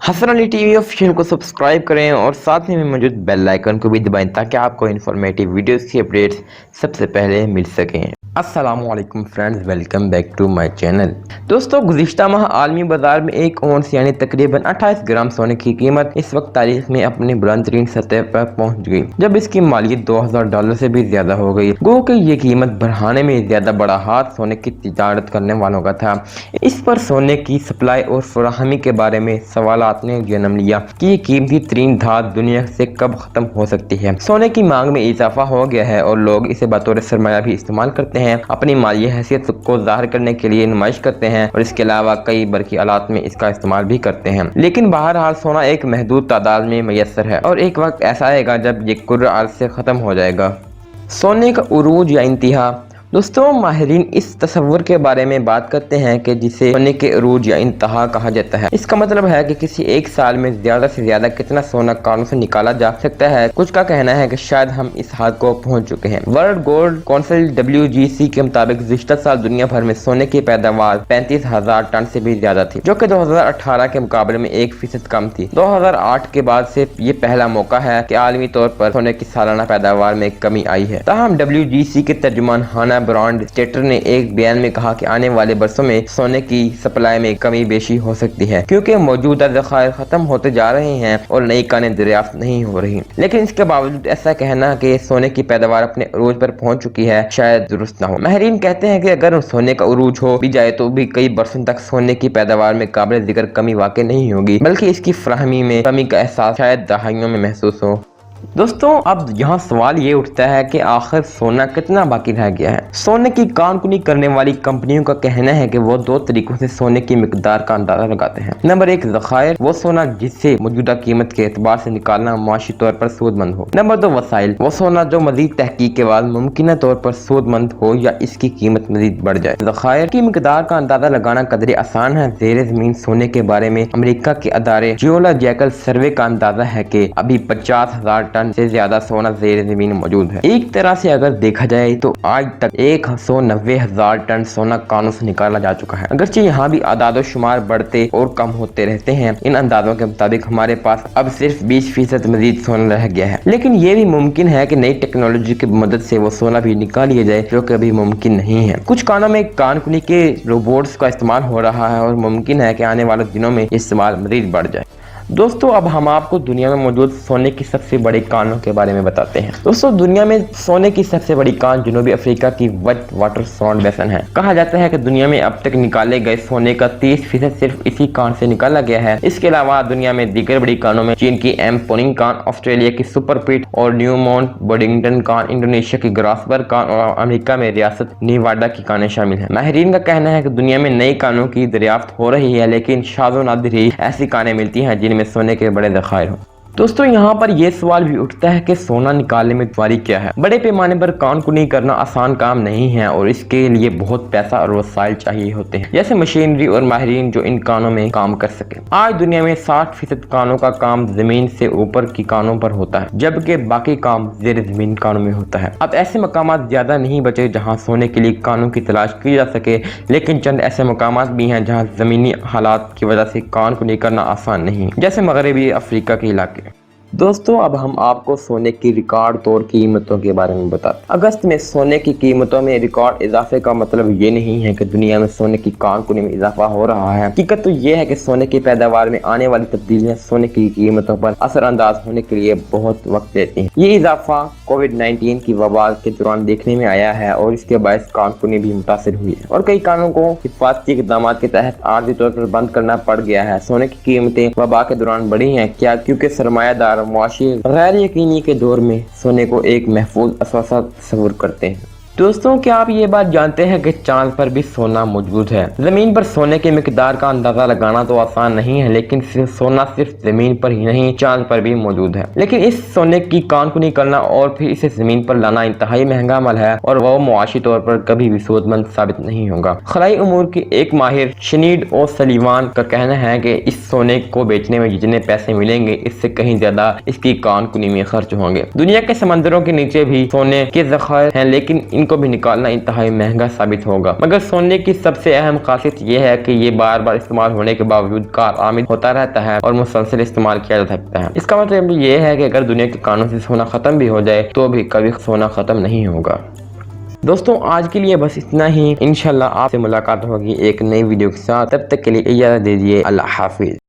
Hasan Ali T V official کو subscribe کریں اور ساتھ میں موجود بیل آئیکن کو بھی دبائیں تاکہ آپ کو انفارمیٹیو ویڈیوز کی اپڈیٹس سب سے پہلے مل سکیں۔ السلام علیکم friends, welcome back to my channel. دوستو، گزشتہ ماہ عالمی بازار میں ایک اونس یعنی تقریباً 28 گرام سونے کی قیمت اس وقت تاریخ میں اپنی بلند ترین سطح پر پہنچ گئی جب اس کی مالیت $2000 سے بھی زیادہ ہو گئی۔ گو کہ یہ قیمت بڑھانے میں زیادہ بڑا ہاتھ سونے کی تجارت کرنے والوں کا تھا۔ اس پر سونے کی سپلائی اور فراہمی کے بارے میں سوالات نے جنم لیا کہ یہ قیمتی ترین دھات دنیا سے کب ختم ہو سکتی ہے۔ سونے کی مانگ میں اضافہ ہو گیا ہے اور لوگ اسے بطور سرمایہ بھی استعمال کرتے ہیں، اپنی مالی حیثیت کو ظاہر کرنے کے لیے نمائش کرتے ہیں اور اس کے علاوہ کئی برقی آلات میں اس کا استعمال بھی کرتے ہیں۔ لیکن بہرحال سونا ایک محدود تعداد میں میسر ہے اور ایک وقت ایسا آئے گا جب یہ کرۂ ارض سے ختم ہو جائے گا۔ سونے کا عروج یا انتہا۔ دوستوں، ماہرین اس تصور کے بارے میں بات کرتے ہیں کہ جسے سونے کے عروج یا انتہا کہا جاتا ہے۔ اس کا مطلب ہے کہ کسی ایک سال میں زیادہ سے زیادہ کتنا سونا کانوں سے نکالا جا سکتا ہے۔ کچھ کا کہنا ہے کہ شاید ہم اس حد کو پہنچ چکے ہیں۔ ورلڈ گولڈ کونسل WGC کے مطابق گزشتہ سال دنیا بھر میں سونے کی پیداوار 35,000 ٹن سے بھی زیادہ تھی، جو کہ 2018 کے مقابلے میں 1% کم تھی۔ 2008 کے بعد سے یہ پہلا موقع ہے کہ عالمی طور پر سونے کی سالانہ پیداوار میں کمی آئی ہے۔ تاہم WGC کے ترجمان ہانا برانڈ اسٹیٹر نے ایک بیان میں کہا کہ آنے والے برسوں میں سونے کی سپلائی میں کمی بیشی ہو سکتی ہے کیونکہ موجودہ ذخائر ختم ہوتے جا رہے ہیں اور نئی کانیں دریافت نہیں ہو رہی۔ لیکن اس کے باوجود ایسا کہنا کہ سونے کی پیداوار اپنے عروج پر پہنچ چکی ہے شاید درست نہ ہو۔ ماہرین کہتے ہیں کہ اگر سونے کا عروج ہو بھی جائے تو بھی کئی برسوں تک سونے کی پیداوار میں قابل ذکر کمی واقع نہیں ہوگی، بلکہ اس کی فراہمی میں کمی کا احساس شاید دہائیوں میں محسوس ہو۔ دوستوں، اب یہاں سوال یہ اٹھتا ہے کہ آخر سونا کتنا باقی رہ گیا ہے۔ سونے کی کان کنی کرنے والی کمپنیوں کا کہنا ہے کہ وہ دو طریقوں سے سونے کی مقدار کا اندازہ لگاتے ہیں۔ نمبر 1، ذخائر، وہ سونا جس سے موجودہ قیمت کے اعتبار سے نکالنا معاشی طور پر سود مند ہو۔ نمبر 2، وسائل، وہ سونا جو مزید تحقیق کے بعد ممکنہ طور پر سود مند ہو یا اس کی قیمت مزید بڑھ جائے۔ ذخائر کی مقدار کا اندازہ لگانا قدرے آسان ہے۔ زیر زمین سونے کے بارے میں امریکہ کے ادارے جیولوجیکل سروے کا اندازہ ہے کہ ابھی 50,000 ٹن سے زیادہ سونا زیر زمین موجود ہے۔ ایک طرح سے اگر دیکھا جائے تو آج تک 190,000 ٹن سونا کانوں سے نکالا جا چکا ہے۔ اگرچہ یہاں بھی اعداد و شمار بڑھتے اور کم ہوتے رہتے ہیں، ان اندازوں کے مطابق ہمارے پاس اب صرف 20% مزید سونا رہ گیا ہے۔ لیکن یہ بھی ممکن ہے کہ نئی ٹیکنالوجی کی مدد سے وہ سونا بھی نکال لیا جائے، جو کہ ابھی ممکن نہیں ہے۔ کچھ کانوں میں کان کنی کے روبوٹس کا استعمال ہو رہا ہے اور ممکن ہے کہ آنے والے دنوں میں استعمال مزید بڑھ جائے۔ دوستو، اب ہم آپ کو دنیا میں موجود سونے کی سب سے بڑی کانوں کے بارے میں بتاتے ہیں۔ دوستو، دنیا میں سونے کی سب سے بڑی کان جنوبی افریقہ کی وائٹ واٹر ساؤنڈ بیسن ہے۔ کہا جاتا ہے کہ دنیا میں اب تک نکالے گئے سونے کا 30% صرف اسی کان سے نکالا گیا ہے۔ اس کے علاوہ دنیا میں دیگر بڑی کانوں میں چین کی ایم پوننگ کان، آسٹریلیا کی سپر پیٹ اور نیو ماؤنٹ بوڈنگٹن کان، انڈونیشیا کی گراسبر کان اور امریکہ میں ریاست نیواڈا کی کانیں شامل ہیں۔ ماہرین کا کہنا ہے کہ دنیا میں نئی کانوں کی دریافت ہو رہی ہے، لیکن شاذ و نادر ہی ایسی کانیں ملتی ہیں جن میں سونے کے بڑے ذخائر ہوں۔ دوستو، یہاں پر یہ سوال بھی اٹھتا ہے کہ سونا نکالنے میں دشواری کیا ہے۔ بڑے پیمانے پر کان کنی کرنا آسان کام نہیں ہے اور اس کے لیے بہت پیسہ اور وسائل چاہیے ہوتے ہیں، جیسے مشینری اور ماہرین جو ان کانوں میں کام کر سکیں۔ آج دنیا میں 60% کانوں کا کام زمین سے اوپر کی کانوں پر ہوتا ہے، جبکہ باقی کام زیر زمین کانوں میں ہوتا ہے۔ اب ایسے مقامات زیادہ نہیں بچے جہاں سونے کے لیے کانوں کی تلاش کی جا سکے، لیکن چند ایسے مقامات بھی ہیں جہاں زمینی حالات کی وجہ سے کان کنی کرنا آسان نہیں، جیسے مغربی افریقہ کے علاقے۔ دوستو، اب ہم آپ کو سونے کی ریکارڈ توڑ قیمتوں کے بارے میں بتاتے ہیں۔ اگست میں سونے کی قیمتوں میں ریکارڈ اضافے کا مطلب یہ نہیں ہے کہ دنیا میں سونے کی کان کنی میں اضافہ ہو رہا ہے۔ حقیقت تو یہ ہے کہ سونے کی پیداوار میں آنے والی تبدیلیاں سونے کی قیمتوں پر اثر انداز ہونے کے لیے بہت وقت لیتی ہیں۔ یہ اضافہ کووڈ-19 کی وبا کے دوران دیکھنے میں آیا ہے اور اس کے باعث کان کنی بھی متاثر ہوئی ہے اور کئی کانوں کو حفاظتی اقدامات کے تحت عارضی طور پر بند کرنا پڑ گیا ہے۔ سونے کی قیمتیں وبا کے دوران بڑھی ہیں، کیا کیونکہ سرمایہ دار معاشی غیر یقینی کے دور میں سونے کو ایک محفوظ اثاثہ تصور کرتے ہیں۔ دوستوں، کیا آپ یہ بات جانتے ہیں کہ چاند پر بھی سونا موجود ہے؟ زمین پر سونے کی مقدار کا اندازہ لگانا تو آسان نہیں ہے، لیکن سونا صرف زمین پر ہی نہیں، چاند پر بھی موجود ہے۔ لیکن اس سونے کی کان کنی کرنا اور پھر اسے زمین پر لانا انتہائی مہنگا عمل ہے اور وہ معاشی طور پر کبھی بھی سود مند ثابت نہیں ہوگا۔ خلائی امور کی ایک ماہر شنیڈ او سلیوان کا کہنا ہے کہ اس سونے کو بیچنے میں جتنے پیسے ملیں گے اس سے کہیں زیادہ اس کی کان کنی میں خرچ ہوں گے۔ دنیا کے سمندروں کے نیچے بھی سونے کے ذخائر ہیں، لیکن ان ان کو بھی نکالنا انتہائی مہنگا ثابت ہوگا۔ مگر سونے کی سب سے اہم خاصیت یہ ہے کہ یہ بار بار استعمال ہونے کے باوجود کارآمد ہوتا رہتا ہے اور مسلسل استعمال کیا جا سکتا ہے۔ اس کا مطلب یہ ہے کہ اگر دنیا کے قانون سے سونا ختم بھی ہو جائے تو بھی کبھی سونا ختم نہیں ہوگا۔ دوستوں آج کے لیے بس اتنا ہی، انشاءاللہ آپ سے ملاقات ہوگی ایک نئی ویڈیو کے ساتھ، تب تک کے لیے اجازت دیجیے، اللہ حافظ۔